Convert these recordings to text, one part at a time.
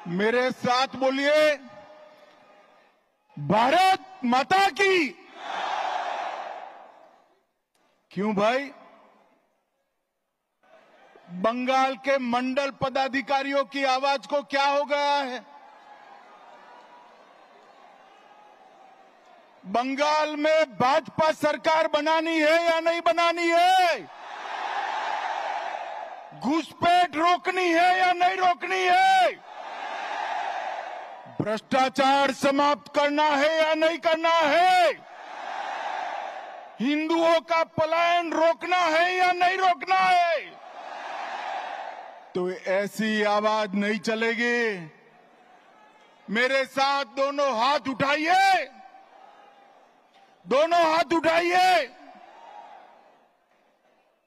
मेरे साथ बोलिए, भारत माता की। क्यों भाई? बंगाल के मंडल पदाधिकारियों की आवाज को क्या हो गया है? बंगाल में भाजपा सरकार बनानी है या नहीं बनानी है? घुसपैठ रोकनी है या नहीं रोकनी है? भ्रष्टाचार समाप्त करना है या नहीं करना है? हिंदुओं का पलायन रोकना है या नहीं रोकना है? तो ऐसी आवाज नहीं चलेगी। मेरे साथ दोनों हाथ उठाइए, दोनों हाथ उठाइए।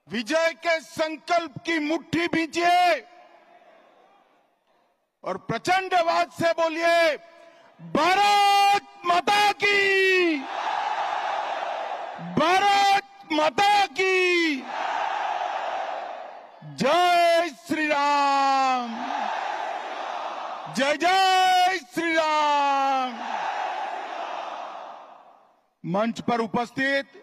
विजय के संकल्प की मुट्ठी भींचिए और प्रचंड आवाज से बोलिए, भारत माता की, भारत माता की। जय श्री राम, जय जय श्री राम। मंच पर उपस्थित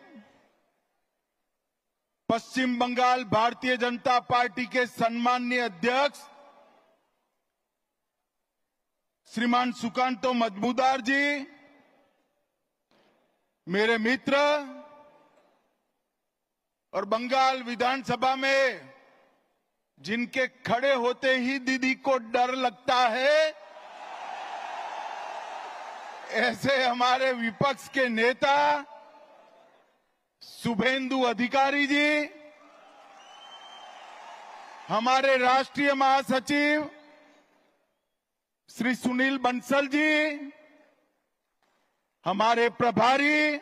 पश्चिम बंगाल भारतीय जनता पार्टी के सम्माननीय अध्यक्ष श्रीमान सुकांतो मजमूदार जी, मेरे मित्र और बंगाल विधानसभा में जिनके खड़े होते ही दीदी को डर लगता है, ऐसे हमारे विपक्ष के नेता शुभेंदु अधिकारी जी, हमारे राष्ट्रीय महासचिव श्री सुनील बंसल जी, हमारे प्रभारी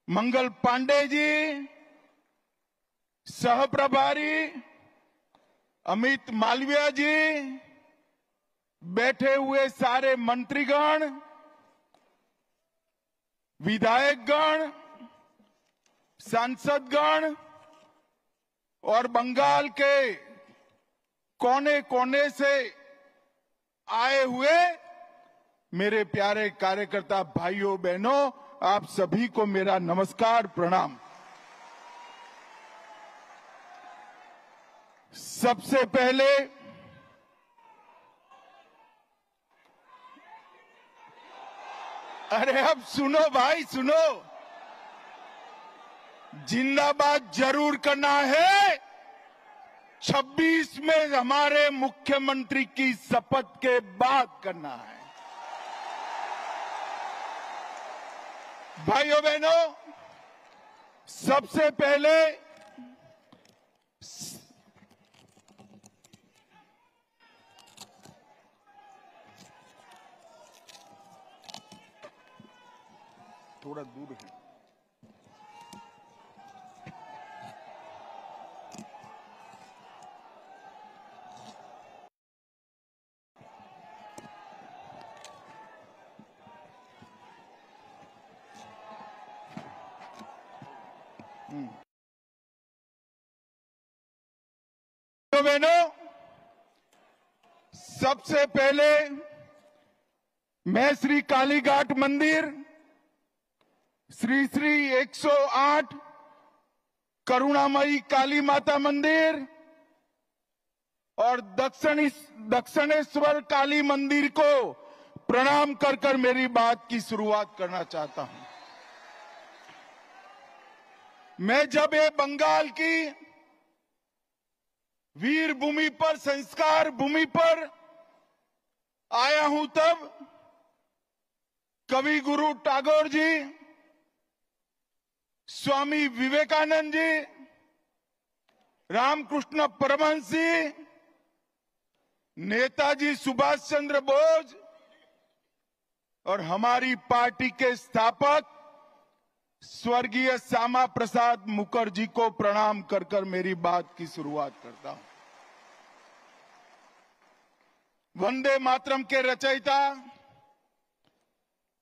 मंगल पांडे जी, सह प्रभारी अमित मालविया जी, बैठे हुए सारे मंत्रीगण, विधायकगण, सांसदगण और बंगाल के कोने कोने से आए हुए मेरे प्यारे कार्यकर्ता भाइयों बहनों, आप सभी को मेरा नमस्कार, प्रणाम। सबसे पहले अरे अब सुनो भाई, सुनो। जिंदाबाद जरूर करना है। 26 में हमारे मुख्यमंत्री की शपथ के बाद करना है। भाइयों बहनों, सबसे पहले थोड़ा दूर है। बहनों, सबसे पहले मैं श्री कालीघाट मंदिर, श्री श्री 108 करुणामयी काली माता मंदिर और दक्षिणेश्वर काली मंदिर को प्रणाम कर कर मेरी बात की शुरुआत करना चाहता हूं। मैं जब ये बंगाल की वीर भूमि पर, संस्कार भूमि पर आया हूं, तब कवि गुरु टैगोर जी, स्वामी विवेकानंद जी, रामकृष्ण परमहंस जी, नेताजी सुभाष चंद्र बोस और हमारी पार्टी के स्थापक स्वर्गीय श्यामा प्रसाद मुखर्जी को प्रणाम कर कर मेरी बात की शुरुआत करता हूं। वंदे मातरम के रचयिता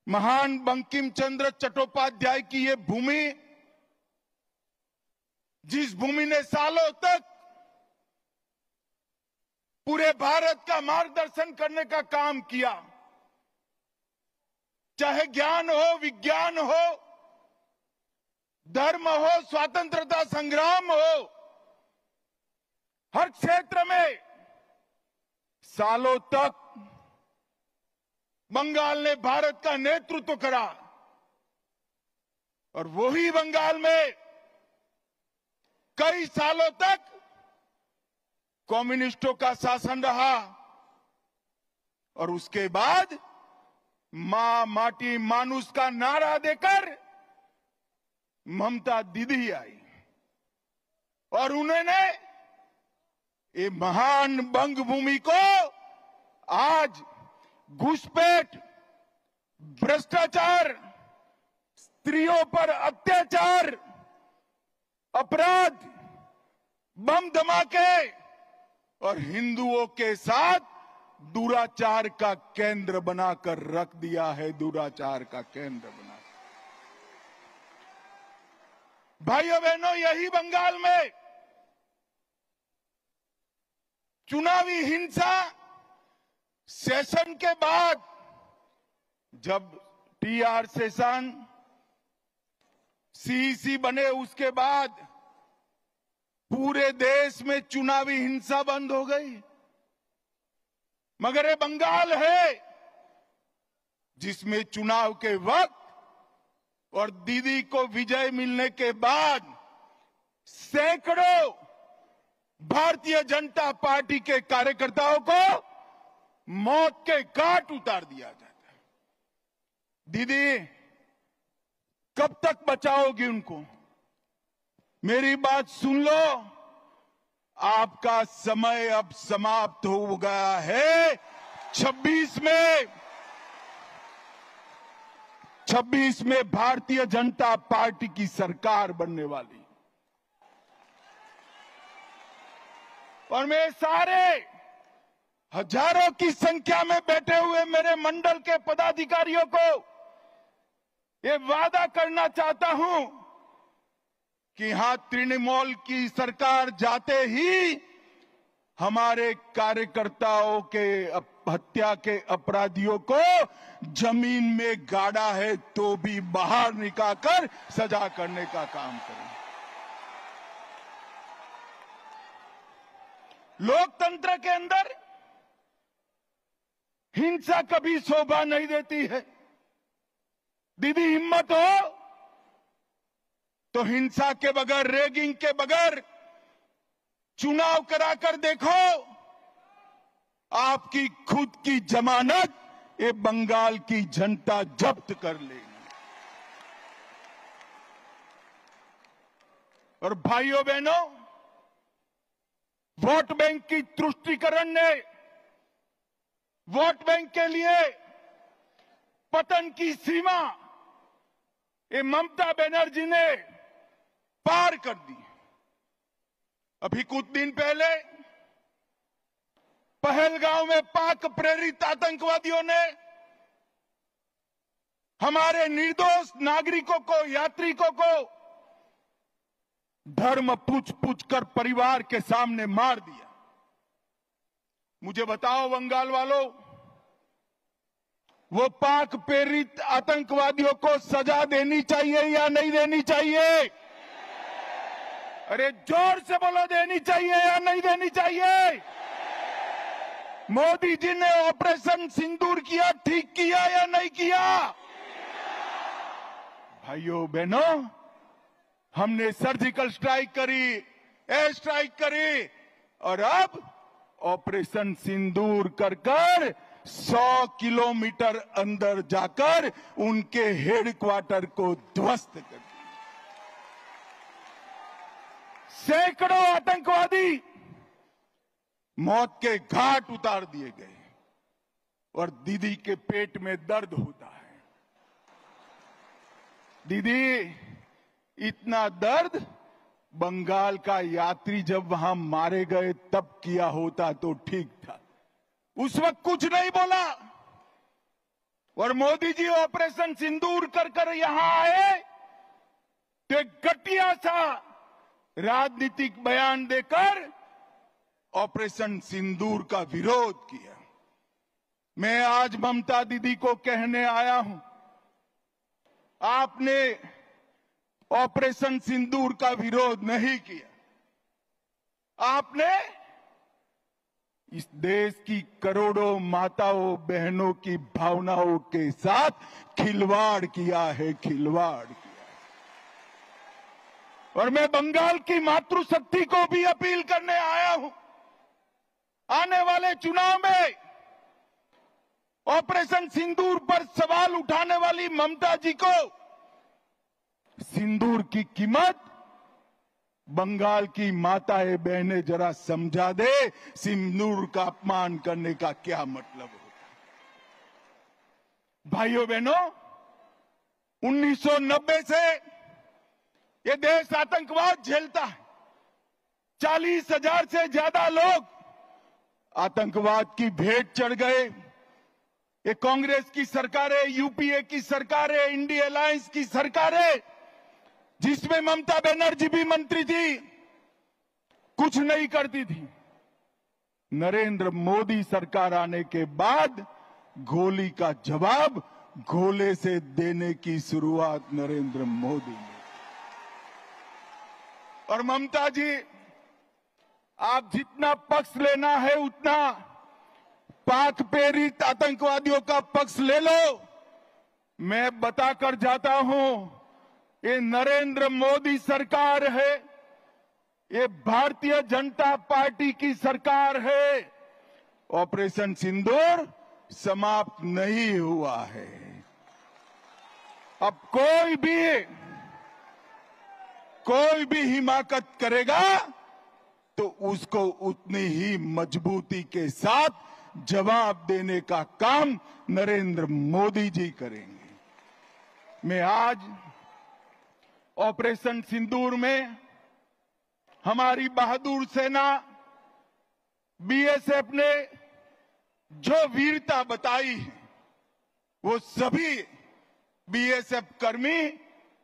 महान बंकिम चंद्र चट्टोपाध्याय की ये भूमि, जिस भूमि ने सालों तक पूरे भारत का मार्गदर्शन करने का काम किया। चाहे ज्ञान हो, विज्ञान हो, धर्म हो, स्वतंत्रता संग्राम हो, हर क्षेत्र में सालों तक बंगाल ने भारत का नेतृत्व करा। और वही बंगाल में कई सालों तक कम्युनिस्टों का शासन रहा। और उसके बाद मां माटी मानुष का नारा देकर ममता दीदी आई और उन्होंने ये महान बंग भूमि को आज घुसपैठ, भ्रष्टाचार, स्त्रियों पर अत्याचार, अपराध, बम धमाके और हिंदुओं के साथ दुराचार का केंद्र बनाकर रख दिया है। दुराचार का केंद्र बना। भाइयों बहनों, यही बंगाल में चुनावी हिंसा सेशन के बाद, जब टीआर सेशन सीईसी बने, उसके बाद पूरे देश में चुनावी हिंसा बंद हो गई। मगर ये बंगाल है जिसमें चुनाव के वक्त और दीदी को विजय मिलने के बाद सैकड़ों भारतीय जनता पार्टी के कार्यकर्ताओं को मौत के घाट उतार दिया जाता है। दीदी, कब तक बचाओगी उनको? मेरी बात सुन लो, आपका समय अब समाप्त हो गया है। 26 में भारतीय जनता पार्टी की सरकार बनने वाली। और मैं सारे हजारों की संख्या में बैठे हुए मेरे मंडल के पदाधिकारियों को ये वादा करना चाहता हूं कि यहां तृणमूल की सरकार जाते ही हमारे कार्यकर्ताओं के हत्या के अपराधियों को जमीन में गाड़ा है तो भी बाहर निकालकर सजा करने का काम करें। लोकतंत्र के अंदर हिंसा कभी शोभा नहीं देती है। दीदी, हिम्मत हो तो हिंसा के बगैर, रैगिंग के बगैर चुनाव कराकर देखो। आपकी खुद की जमानत ये बंगाल की जनता जब्त कर लेगी। और भाइयों बहनों, वोट बैंक की तुष्टीकरण ने वोट बैंक के लिए पतन की सीमा ये ममता बनर्जी ने पार कर दी। अभी कुछ दिन पहले पहलगांव में पाक प्रेरित आतंकवादियों ने हमारे निर्दोष नागरिकों को, यात्रिकों को धर्म पूछ कर परिवार के सामने मार दिया। मुझे बताओ बंगाल वालों, वो पाक प्रेरित आतंकवादियों को सजा देनी चाहिए या नहीं देनी चाहिए? अरे जोर से बोलो, देनी चाहिए या नहीं देनी चाहिए? मोदी जी ने ऑपरेशन सिंदूर किया, ठीक किया या नहीं किया? भाइयों बहनों, हमने सर्जिकल स्ट्राइक करी, एयर स्ट्राइक करी और अब ऑपरेशन सिंदूर कर 100 किलोमीटर अंदर जाकर उनके हेडक्वार्टर को ध्वस्त कर दिया। सैकड़ों आतंकवादी मौत के घाट उतार दिए गए और दीदी के पेट में दर्द होता है। दीदी, इतना दर्द बंगाल का यात्री जब वहां मारे गए तब किया होता तो ठीक था। उस वक्त कुछ नहीं बोला और मोदी जी ऑपरेशन सिंदूर कर यहां आए तो एक घटिया सा राजनीतिक बयान देकर ऑपरेशन सिंदूर का विरोध किया। मैं आज ममता दीदी को कहने आया हूं, आपने ऑपरेशन सिंदूर का विरोध नहीं किया। आपने इस देश की करोड़ों माताओं बहनों की भावनाओं के साथ खिलवाड़ किया है, खिलवाड़ किया। और मैं बंगाल की मातृशक्ति को भी अपील करने आया हूं, आने वाले चुनाव में ऑपरेशन सिंदूर पर सवाल उठाने वाली ममता जी को सिंदूर की कीमत बंगाल की माताएं बहनें जरा समझा दे, सिंदूर का अपमान करने का क्या मतलब होता है। भाइयों बहनों, 1990 से ये देश आतंकवाद झेलता है। 40,000 से ज्यादा लोग आतंकवाद की भेंट चढ़ गए। ये कांग्रेस की सरकारें, यूपीए की सरकारें, इंडिया अलायंस की सरकारें, जिसमें ममता बनर्जी भी मंत्री थी, कुछ नहीं करती थी। नरेंद्र मोदी सरकार आने के बाद गोली का जवाब गोले से देने की शुरुआत नरेंद्र मोदी ने। और ममता जी, आप जितना पक्ष लेना है उतना पाक प्रेरित आतंकवादियों का पक्ष ले लो। मैं बताकर जाता हूं, ये नरेंद्र मोदी सरकार है, ये भारतीय जनता पार्टी की सरकार है। ऑपरेशन सिंदूर समाप्त नहीं हुआ है। अब कोई भी हिमाकत करेगा तो उसको उतनी ही मजबूती के साथ जवाब देने का काम नरेंद्र मोदी जी करेंगे। मैं आज ऑपरेशन सिंदूर में हमारी बहादुर सेना बीएसएफ ने जो वीरता बताई है, वो सभी बीएसएफ कर्मी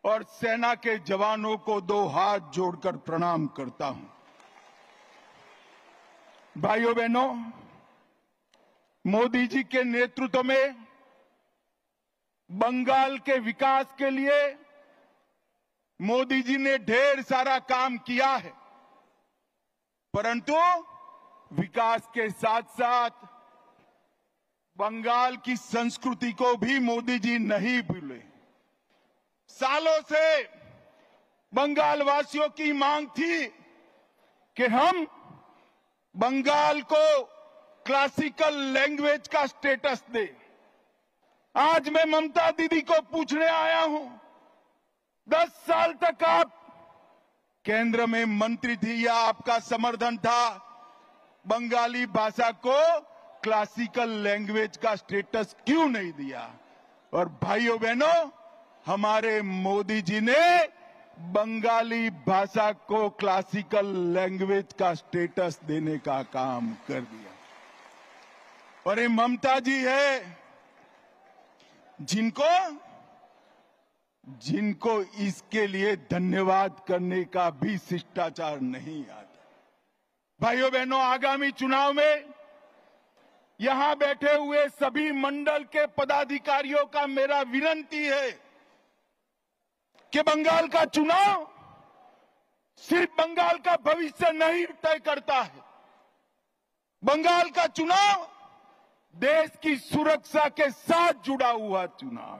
और सेना के जवानों को 2 हाथ जोड़कर प्रणाम करता हूं। भाइयों बहनों, मोदी जी के नेतृत्व में बंगाल के विकास के लिए मोदी जी ने ढेर सारा काम किया है, परंतु विकास के साथ साथ बंगाल की संस्कृति को भी मोदी जी नहीं भूले। सालों से बंगाल वासियों की मांग थी कि हम बंगाल को क्लासिकल लैंग्वेज का स्टेटस दे। आज मैं ममता दीदी को पूछने आया हूं, 10 साल तक आप केंद्र में मंत्री थी या आपका समर्थन था, बंगाली भाषा को क्लासिकल लैंग्वेज का स्टेटस क्यों नहीं दिया? और भाइयों बहनों, हमारे मोदी जी ने बंगाली भाषा को क्लासिकल लैंग्वेज का स्टेटस देने का काम कर दिया। और ये ममता जी है जिनको इसके लिए धन्यवाद करने का भी शिष्टाचार नहीं आता। भाइयों बहनों, आगामी चुनाव में यहां बैठे हुए सभी मंडल के पदाधिकारियों का मेरा विनती है कि बंगाल का चुनाव सिर्फ बंगाल का भविष्य नहीं तय करता है। बंगाल का चुनाव देश की सुरक्षा के साथ जुड़ा हुआ चुनाव,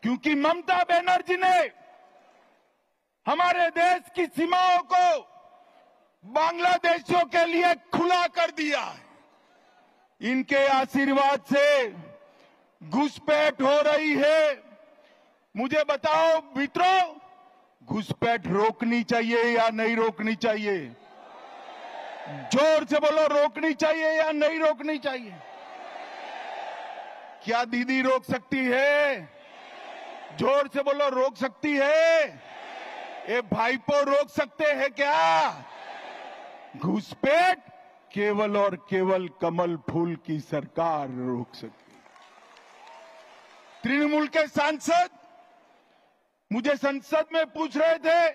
क्योंकि ममता बनर्जी ने हमारे देश की सीमाओं को बांग्लादेशियों के लिए खुला कर दिया है। इनके आशीर्वाद से घुसपैठ हो रही है। मुझे बताओ मित्रों, घुसपैठ रोकनी चाहिए या नहीं रोकनी चाहिए? जोर से बोलो, रोकनी चाहिए या नहीं रोकनी चाहिए? क्या दीदी रोक सकती है? जोर से बोलो, रोक सकती है? ये भाईपो रोक सकते हैं क्या? घुसपैठ केवल और केवल कमल फूल की सरकार रोक सकती है। तृणमूल के सांसद मुझे संसद में पूछ रहे थे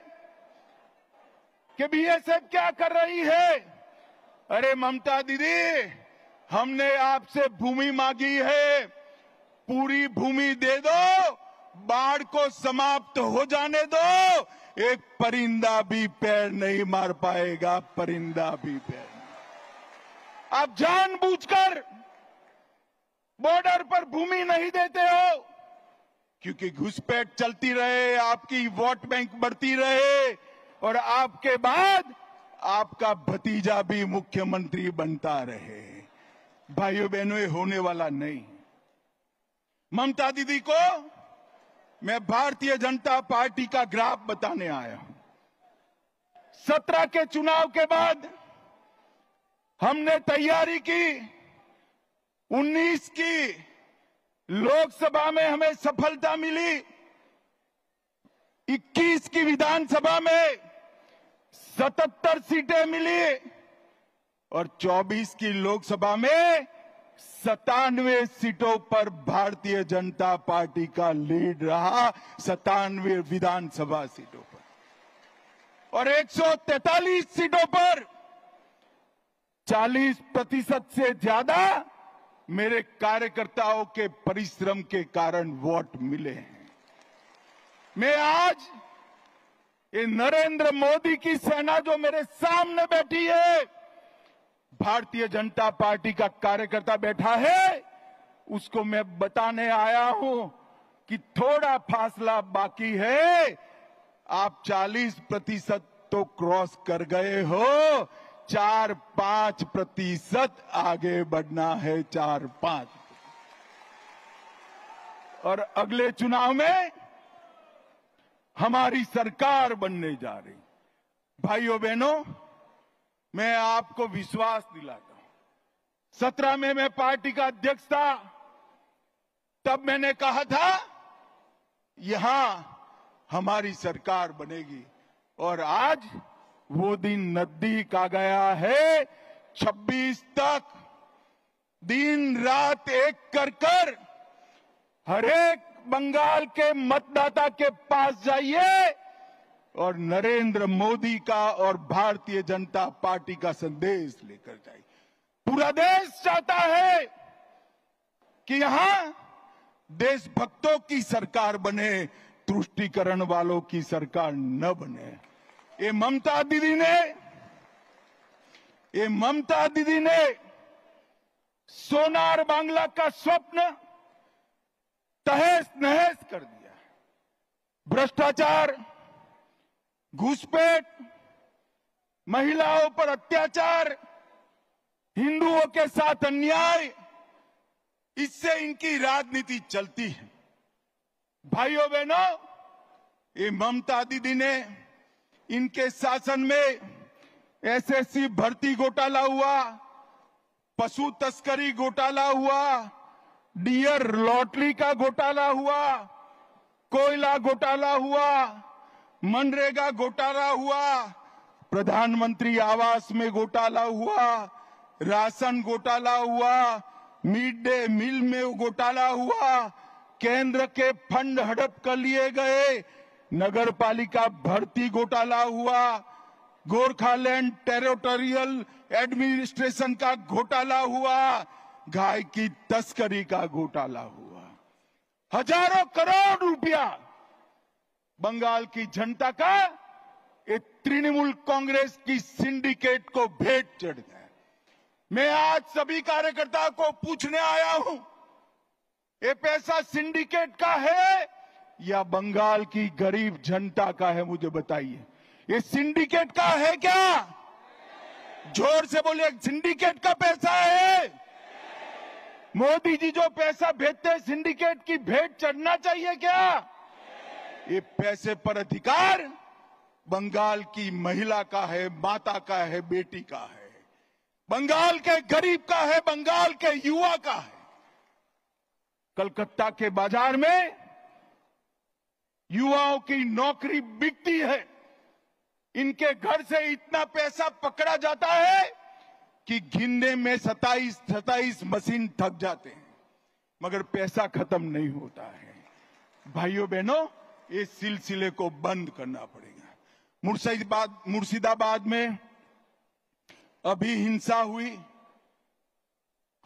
कि बीएसएफ क्या कर रही है, अरे ममता दीदी, हमने आपसे भूमि मांगी है, पूरी भूमि दे दो, बाढ़ को समाप्त हो जाने दो, एक परिंदा भी पैर नहीं मार पाएगा, परिंदा भी पैर नहीं। आप जानबूझकर बॉर्डर पर भूमि नहीं देते हो क्योंकि घुसपैठ चलती रहे, आपकी वोट बैंक बढ़ती रहे और आपके बाद आपका भतीजा भी मुख्यमंत्री बनता रहे। भाइयों बहनों, ये होने वाला नहीं। ममता दीदी को मैं भारतीय जनता पार्टी का ग्राफ बताने आया हूं। 17 के चुनाव के बाद हमने तैयारी की, 19 की लोकसभा में हमें सफलता मिली, 21 की विधानसभा में 77 सीटें मिली और 24 की लोकसभा में 97 सीटों पर भारतीय जनता पार्टी का लीड रहा, 97 विधानसभा सीटों पर और 143 सीटों पर 40% से ज्यादा मेरे कार्यकर्ताओं के परिश्रम के कारण वोट मिले हैं। मैं आज ये नरेंद्र मोदी की सेना जो मेरे सामने बैठी है, भारतीय जनता पार्टी का कार्यकर्ता बैठा है, उसको मैं बताने आया हूं कि थोड़ा फासला बाकी है। आप 40% तो क्रॉस कर गए हो, 4-5% आगे बढ़ना है, 4-5। और अगले चुनाव में हमारी सरकार बनने जा रही। भाइयों बहनों, मैं आपको विश्वास दिलाता हूं, 17 में मैं पार्टी का अध्यक्ष था, तब मैंने कहा था यहां हमारी सरकार बनेगी और आज वो दिन नजदीक आ गया है। 26 तक दिन रात एक कर हर एक बंगाल के मतदाता के पास जाइए और नरेंद्र मोदी का और भारतीय जनता पार्टी का संदेश लेकर जाइए। पूरा देश चाहता है कि यहां देशभक्तों की सरकार बने, तुष्टीकरण वालों की सरकार न बने। ये ममता दीदी ने सोनार बांग्ला का स्वप्न तहस नहस कर दिया। भ्रष्टाचार, घुसपैठ, महिलाओं पर अत्याचार, हिंदुओं के साथ अन्याय, इससे इनकी राजनीति चलती है। भाइयों बहनों, ये ममता दीदी ने, इनके शासन में एसएससी भर्ती घोटाला हुआ, पशु तस्करी घोटाला हुआ, डियर लॉटरी का घोटाला हुआ, कोयला घोटाला हुआ, मनरेगा घोटाला हुआ, प्रधानमंत्री आवास में घोटाला हुआ, राशन घोटाला हुआ, मिड डे मील में घोटाला हुआ, केंद्र के फंड हड़प कर लिए गए, नगर पालिका भर्ती घोटाला हुआ, गोरखालैंड टेरिटोरियल एडमिनिस्ट्रेशन का घोटाला हुआ, गाय की तस्करी का घोटाला हुआ। हजारों करोड़ रुपया बंगाल की जनता का ये तृणमूल कांग्रेस की सिंडिकेट को भेंट चढ़ गया। मैं आज सभी कार्यकर्ताओं को पूछने आया हूं, ये पैसा सिंडिकेट का है या बंगाल की गरीब जनता का है? मुझे बताइए, ये सिंडिकेट का है क्या? जोर से बोलिए, सिंडिकेट का पैसा है। मोदी जी जो पैसा भेजते हैं, सिंडिकेट की भेंट चढ़ना चाहिए क्या? ये पैसे पर अधिकार बंगाल की महिला का है, माता का है, बेटी का है, बंगाल के गरीब का है, बंगाल के युवा का है। कलकत्ता के बाजार में युवाओं की नौकरी बिकती है। इनके घर से इतना पैसा पकड़ा जाता है कि गिनने में 27 मशीन थक जाते हैं, मगर पैसा खत्म नहीं होता है। भाइयों बहनों, इस सिलसिले को बंद करना पड़ेगा। मुर्शिदाबाद में अभी हिंसा हुई,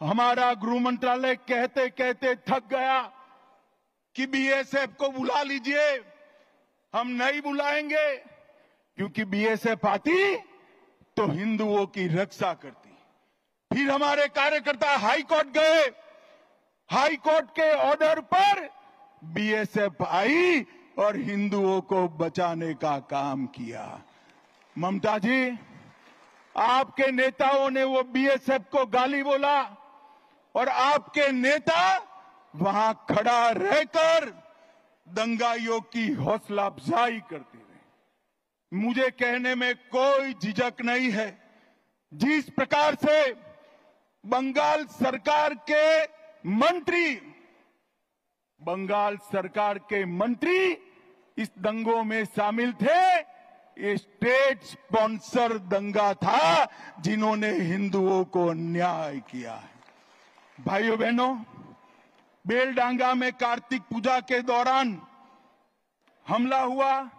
हमारा गृह मंत्रालय कहते कहते थक गया कि बीएसएफ को बुला लीजिए। हम नहीं बुलाएंगे, क्योंकि बीएसएफ आती तो हिंदुओं की रक्षा करती। फिर हमारे कार्यकर्ता हाई कोर्ट गए, हाई कोर्ट के ऑर्डर पर बीएसएफ आई और हिंदुओं को बचाने का काम किया। ममता जी, आपके नेताओं ने वो बीएसएफ को गाली बोला और आपके नेता वहां खड़ा रहकर दंगाइयों की हौसला अफजाई करते रहे। मुझे कहने में कोई झिझक नहीं है, जिस प्रकार से बंगाल सरकार के मंत्री इस दंगों में शामिल थे, ये स्टेट स्पॉन्सर दंगा था जिन्होंने हिंदुओं को अन्याय किया है। भाइयों बहनों, बेलडांगा में कार्तिक पूजा के दौरान हमला हुआ,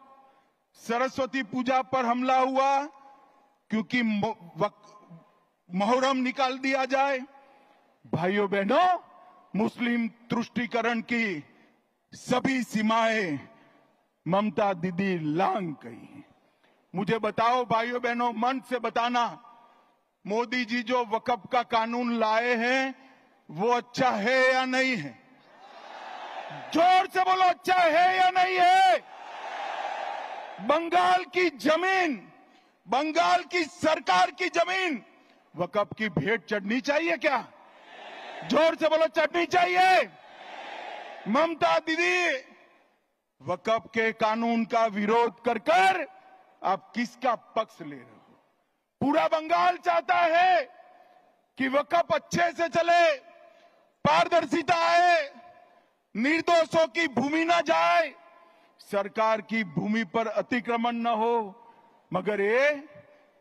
सरस्वती पूजा पर हमला हुआ क्योंकि मुहर्रम निकाल दिया जाए। भाइयों बहनों, मुस्लिम तुष्टीकरण की सभी सीमाएं ममता दीदी लांघ गई हैं। मुझे बताओ भाइयों बहनों, मन से बताना, मोदी जी जो वक्फ का कानून लाए हैं वो अच्छा है या नहीं है? जोर से बोलो, अच्छा है या नहीं है? बंगाल की जमीन, बंगाल की सरकार की जमीन वक्फ की भेंट चढ़नी चाहिए क्या? जोर से बोलो, चढ़नी चाहिए। ममता दीदी, वक्फ के कानून का विरोध कर कर आप किसका पक्ष ले रहे हो? पूरा बंगाल चाहता है कि वक्फ अच्छे से चले, पारदर्शिता आए, निर्दोषों की भूमि न जाए, सरकार की भूमि पर अतिक्रमण न हो, मगर ये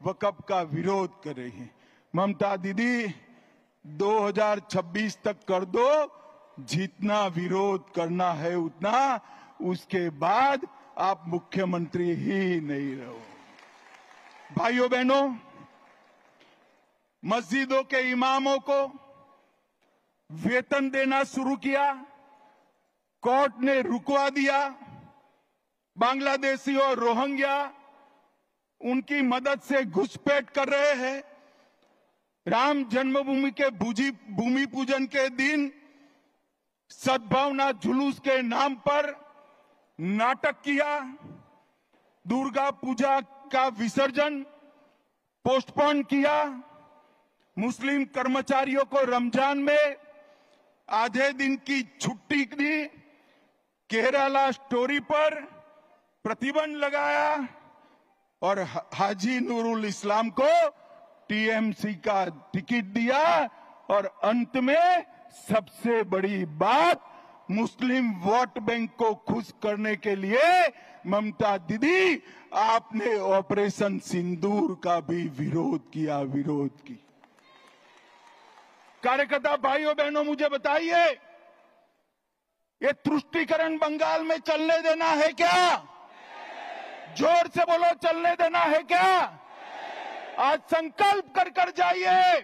वक्फ का विरोध कर रही है। ममता दीदी, 2026 तक कर दो, जितना विरोध करना है उतना, उसके बाद आप मुख्यमंत्री ही नहीं रहो। भाइयों बहनों, मस्जिदों के इमामों को वेतन देना शुरू किया, कोर्ट ने रुकवा दिया। बांग्लादेशी और रोहिंग्या उनकी मदद से घुसपैठ कर रहे हैं। राम जन्मभूमि के भूमि पूजन के दिन सद्भावना जुलूस के नाम पर नाटक किया। दुर्गा पूजा का विसर्जन पोस्टपोन किया। मुस्लिम कर्मचारियों को रमजान में आधे दिन की छुट्टी दी। केरला स्टोरी पर प्रतिबंध लगाया और हाजी नूरुल इस्लाम को टीएमसी का टिकट दिया। और अंत में सबसे बड़ी बात, मुस्लिम वोट बैंक को खुश करने के लिए ममता दीदी, आपने ऑपरेशन सिंदूर का भी विरोध किया, विरोध की। कार्यकर्ता भाइयों बहनों, मुझे बताइए, ये तुष्टीकरण बंगाल में चलने देना है क्या? जोर से बोलो, चलने देना है क्या? आज संकल्प कर कर जाइए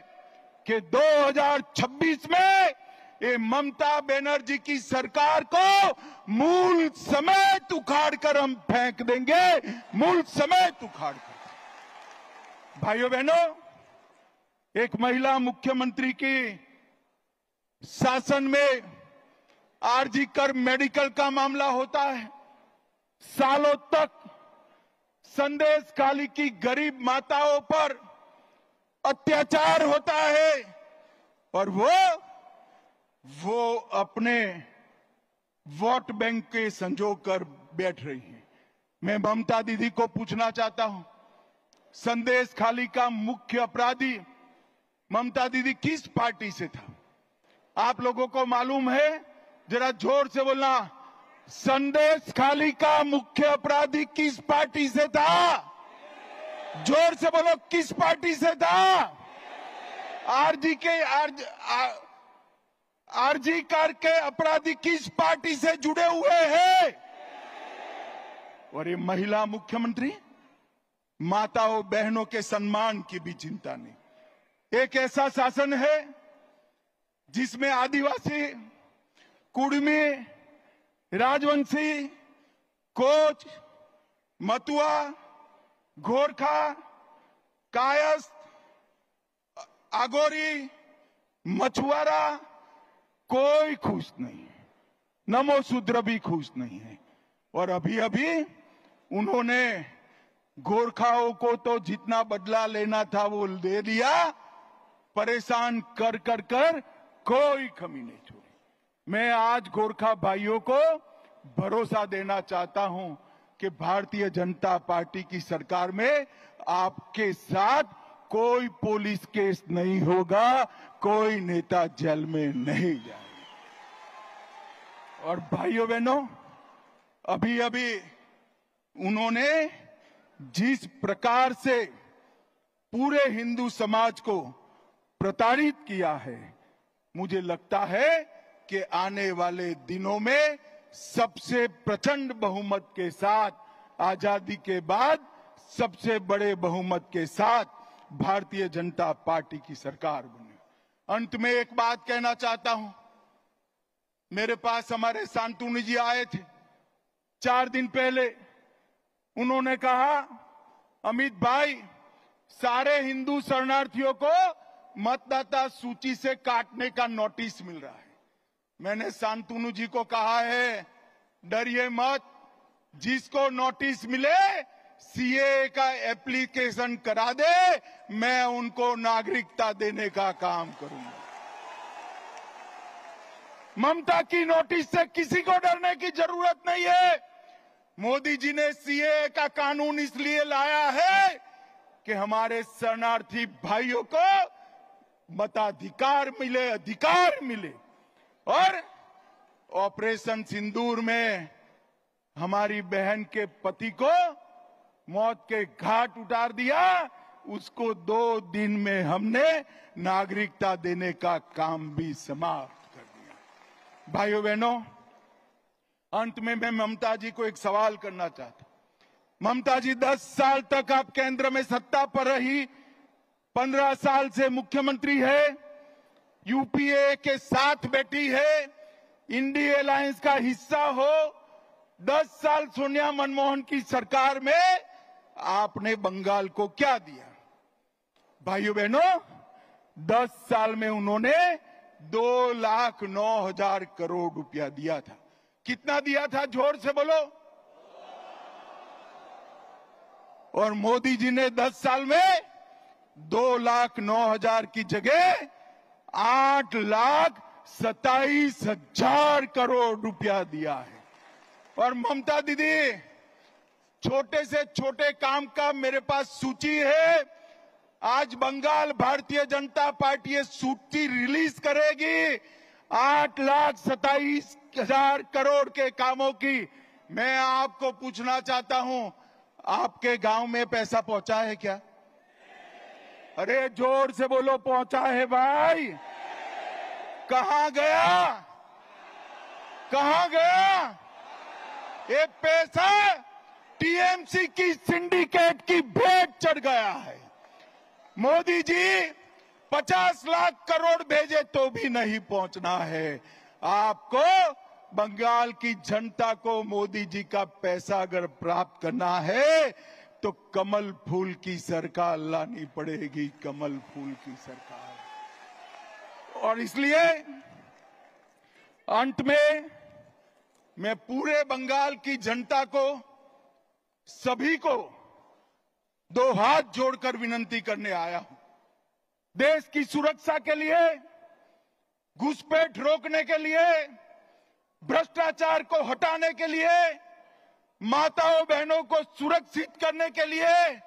कि 2026 में ये ममता बनर्जी की सरकार को मूल समेत उखाड़ कर हम फेंक देंगे, मूल समेत उखाड़ कर। भाइयों बहनों, एक महिला मुख्यमंत्री की शासन में आरजी कर मेडिकल का मामला होता है। सालों तक संदेश खाली की गरीब माताओं पर अत्याचार होता है और वो अपने वोट बैंक के संजो कर बैठ रही है। मैं ममता दीदी को पूछना चाहता हूं, संदेश खाली का मुख्य अपराधी ममता दीदी किस पार्टी से था? आप लोगों को मालूम है? जरा जोर से बोलना, संदेश खाली का मुख्य अपराधी किस पार्टी से था? जोर से बोलो, किस पार्टी से था? आरजी कार के अपराधी किस पार्टी से जुड़े हुए हैं? और ये महिला मुख्यमंत्री, माताओं बहनों के सम्मान की भी चिंता नहीं। एक ऐसा शासन है जिसमें आदिवासी, कुड़मी, राजवंशी, कोच, मतुआ, गोरखा, कायस्थ, आगोरी, मछुआरा कोई खुश नहीं है। नमो शूद्र भी खुश नहीं है। और अभी अभी उन्होंने गोरखाओं को तो जितना बदला लेना था वो दे दिया, परेशान कर कर कर कोई कमी नहीं छोड़ी। मैं आज गोरखा भाइयों को भरोसा देना चाहता हूं कि भारतीय जनता पार्टी की सरकार में आपके साथ कोई पुलिस केस नहीं होगा, कोई नेता जेल में नहीं जाएगा। और भाइयों बहनों, अभी अभी उन्होंने जिस प्रकार से पूरे हिंदू समाज को प्रताड़ित किया है, मुझे लगता है कि आने वाले दिनों में सबसे प्रचंड बहुमत के साथ, आजादी के बाद सबसे बड़े बहुमत के साथ भारतीय जनता पार्टी की सरकार बने। अंत में एक बात कहना चाहता हूं। मेरे पास हमारे शांतनु जी आए थे 4 दिन पहले। उन्होंने कहा, अमित भाई, सारे हिंदू शरणार्थियों को मतदाता सूची से काटने का नोटिस मिल रहा है। मैंने शांतनु जी को कहा है, डरिए मत, जिसको नोटिस मिले सीए का एप्लीकेशन करा दे, मैं उनको नागरिकता देने का काम करूंगा। ममता की नोटिस से किसी को डरने की जरूरत नहीं है। मोदी जी ने सीए का कानून इसलिए लाया है कि हमारे शरणार्थी भाइयों को मताधिकार मिले, अधिकार मिले। और ऑपरेशन सिंदूर में हमारी बहन के पति को मौत के घाट उतार दिया, उसको 2 दिन में हमने नागरिकता देने का काम भी समाप्त कर दिया। भाइयों बहनों, अंत में मैं ममता जी को एक सवाल करना चाहता हूं। ममता जी 10 साल तक आप केंद्र में सत्ता पर रही, 15 साल से मुख्यमंत्री है, यूपीए के साथ बैठी है, इंडिया अलायंस का हिस्सा हो। 10 साल सोनिया मनमोहन की सरकार में आपने बंगाल को क्या दिया? भाइयों बहनों, 10 साल में उन्होंने 2,09,000 करोड़ रुपया दिया था। कितना दिया था? जोर से बोलो। और मोदी जी ने 10 साल में 2,09,000 की जगह 8,27,000 करोड़ रुपया दिया है। और ममता दीदी, छोटे से छोटे काम का मेरे पास सूची है। आज बंगाल भारतीय जनता पार्टी ये सूची रिलीज करेगी 8,27,000 करोड़ के कामों की। मैं आपको पूछना चाहता हूं, आपके गांव में पैसा पहुंचा है क्या? अरे जोर से बोलो, पहुंचा है भाई? कहां गया? कहां गया? ये पैसा टीएमसी की सिंडिकेट की भेंट चढ़ गया है। मोदी जी 50 लाख करोड़ भेजे तो भी नहीं पहुंचना है। आपको बंगाल की जनता को मोदी जी का पैसा अगर प्राप्त करना है तो कमल फूल की सरकार लानी पड़ेगी, कमल फूल की सरकार। और इसलिए अंत में मैं पूरे बंगाल की जनता को, सभी को 2 हाथ जोड़कर विनती करने आया हूं। देश की सुरक्षा के लिए, घुसपैठ रोकने के लिए, भ्रष्टाचार को हटाने के लिए, माताओं बहनों को सुरक्षित करने के लिए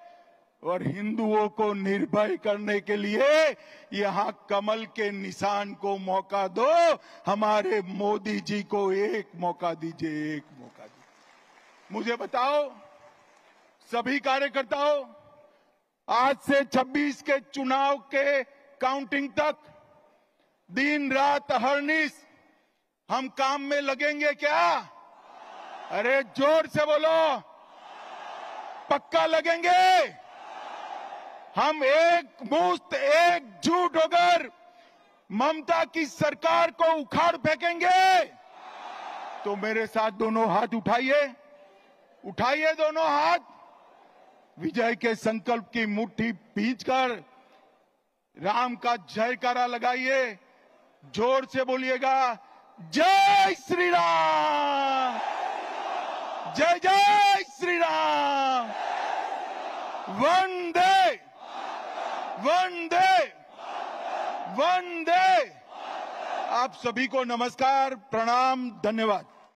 और हिंदुओं को निर्भय करने के लिए यहां कमल के निशान को मौका दो। हमारे मोदी जी को एक मौका दीजिए, एक मौका दीजिए। मुझे बताओ सभी कार्यकर्ताओं, आज से 26 के चुनाव के काउंटिंग तक दिन रात अहर्निश हम काम में लगेंगे क्या? अरे जोर से बोलो, पक्का लगेंगे? हम एकमुश्त एकजुट होकर ममता की सरकार को उखाड़ फेंकेंगे। तो मेरे साथ दोनों हाथ उठाइए, उठाइए दोनों हाथ, विजय के संकल्प की मुट्ठी भींचकर राम का जयकारा लगाइए, जोर से बोलिएगा, जय श्री राम, जय जय श्री राम, वंदे वंदे वंदे। आप सभी को नमस्कार, प्रणाम, धन्यवाद।